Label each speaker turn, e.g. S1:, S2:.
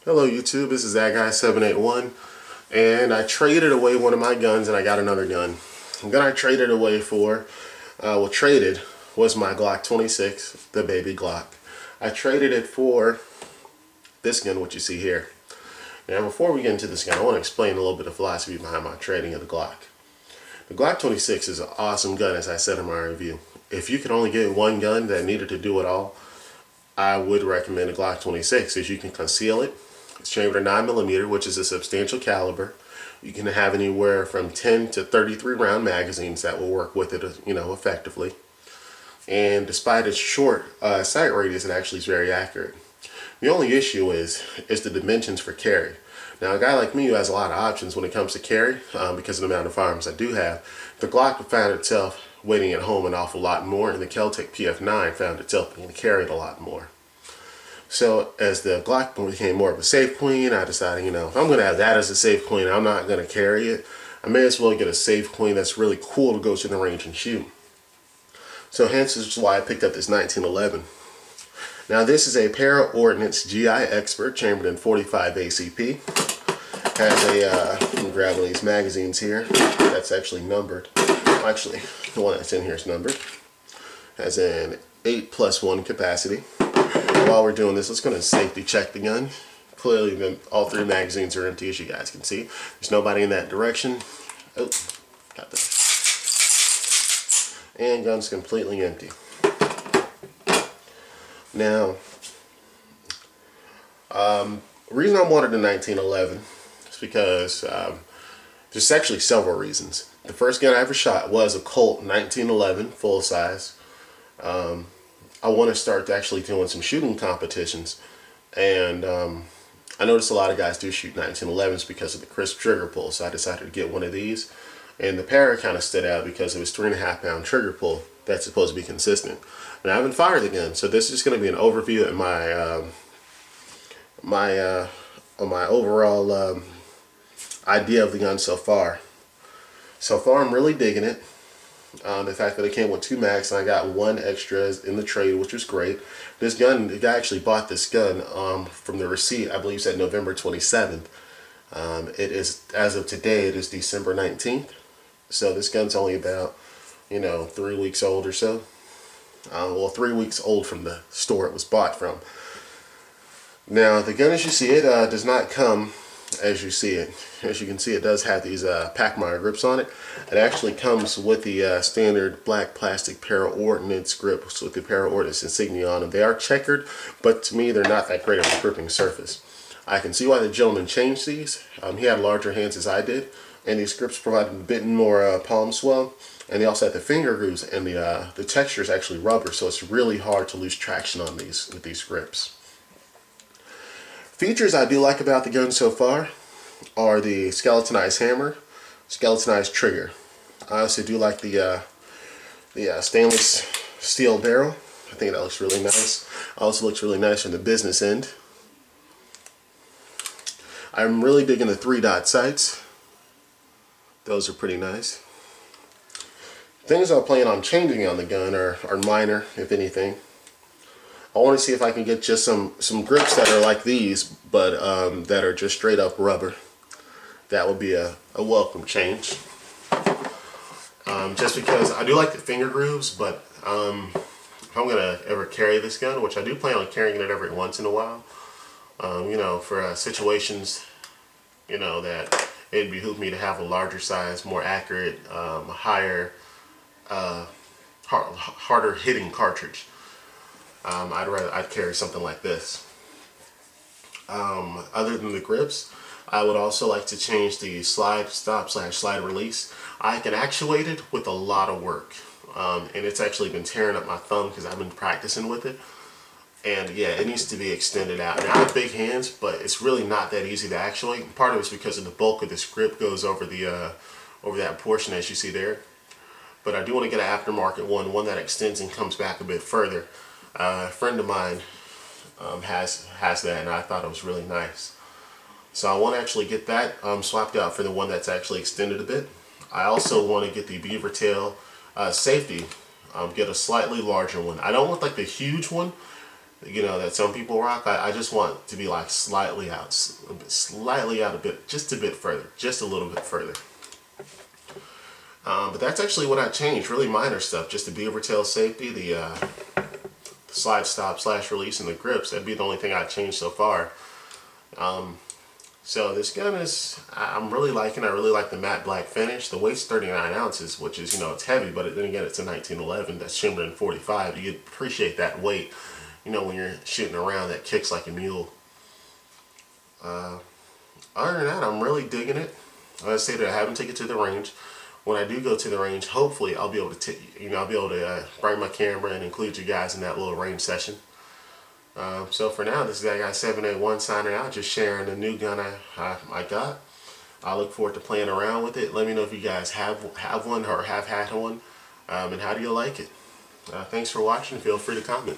S1: Hello YouTube, this is ThatGuy781, and I traded away one of my guns and I got another gun. The gun I traded away for, traded, was my Glock 26, the baby Glock. I traded it for this gun, what you see here. Now before we get into this gun, I want to explain a little bit of philosophy behind my trading of the Glock. The Glock 26 is an awesome gun, as I said in my review. If you could only get one gun that needed to do it all, I would recommend a Glock 26, as you can conceal it. It's chambered at 9mm, which is a substantial caliber. You can have anywhere from 10 to 33 round magazines that will work with it, effectively. And despite its short sight radius, it actually is very accurate. The only issue is the dimensions for carry. Now, a guy like me who has a lot of options when it comes to carry, because of the amount of firearms I do have, the Glock found itself weighing at home an awful lot more, and the Kel-Tec PF9 found itself being carried a lot more. So as the Glock became more of a safe queen, I decided, if I'm going to have that as a safe queen, I'm not going to carry it. I may as well get a safe queen that's really cool to go to the range and shoot. So hence this is why I picked up this 1911. Now this is a Para Ordnance GI Expert chambered in 45 ACP. Has a, let me grab one of these magazines here. That's actually numbered. Actually, the one that's in here is numbered. Has an 8+1 capacity. While we're doing this, let's go and safety check the gun. Clearly, all three magazines are empty, as you guys can see. There's nobody in that direction. Oh, got this. And gun's completely empty. Now, the reason I wanted a 1911 is because there's actually several reasons. The first gun I ever shot was a Colt 1911 full size. I want to start actually doing some shooting competitions, and I noticed a lot of guys do shoot 1911s because of the crisp trigger pull, so I decided to get one of these. And the Para kind of stood out because it was 3.5 pound trigger pull that's supposed to be consistent. And I haven't fired the gun, so this is going to be an overview of my my overall idea of the gun so far. So far, I'm really digging it. The fact that it came with 2 mags and I got 1 extra in the trade, which was great. This gun, the guy actually bought this gun from the receipt, I believe said November 27th. It is, as of today, it is December 19th. So this gun's only about, 3 weeks old or so. Well, 3 weeks old from the store it was bought from. Now, the gun as you see it does not come as you see it. As you can see, it does have these Pachmayr grips on it. It actually comes with the standard black plastic Para Ordnance grips with the Para Ordnance insignia on them. They are checkered, but to me, they're not that great of a gripping surface. I can see why the gentleman changed these. He had larger hands as I did, and these grips provided a bit more palm swell. And they also have the finger grooves, and the texture is actually rubber, so it's really hard to lose traction on these with these grips. Features I do like about the gun so far are the skeletonized hammer, skeletonized trigger. I also do like the stainless steel barrel. I think that looks really nice. Also looks really nice from the business end. I'm really digging the 3-dot sights. Those are pretty nice. Things I plan on changing on the gun are minor, if anything. I want to see if I can get just some grips that are like these, but that are just straight up rubber. That would be a welcome change. Just because I do like the finger grooves, but if I'm going to ever carry this gun, which I do plan on carrying it every once in a while, for situations, that it'd behoove me to have a larger size, more accurate, higher, harder hitting cartridge. I'd carry something like this. Other than the grips, I would also like to change the slide stop / slide release. I can actuate it with a lot of work, and it's actually been tearing up my thumb because I've been practicing with it. And yeah, it needs to be extended out. Now I have big hands, but it's really not that easy to actuate. Part of it's because of the bulk of this grip goes over the over that portion as you see there. But I do want to get an aftermarket one that extends and comes back a bit further. A friend of mine has that, and I thought it was really nice. So I want to actually get that swapped out for the one that's actually extended a bit. I also want to get the beaver tail safety, get a slightly larger one. I don't want like the huge one, you know, that some people rock. I just want to be like slightly out a bit, just a bit further, just a little bit further. But that's actually what I changed, really minor stuff, just the beaver tail safety, the slide stop / release, and the grips. That'd be the only thing I changed so far. So this gun is, I'm really liking. I really like the matte black finish. The weight's 39 ounces, which is, you know, it's heavy, but then again, it's a 1911 that's shimmered in 45. You appreciate that weight, you know, when you're shooting around, that kicks like a mule. Other than that, I'm really digging it. I say that I haven't taken it to the range. When I do go to the range, hopefully I'll be able to, I'll be able to bring my camera and include you guys in that little range session. So for now, this is that guy 781 signing out, just sharing the new gun I got. I look forward to playing around with it. Let me know if you guys have one or have had one, and how do you like it. Thanks for watching. Feel free to comment.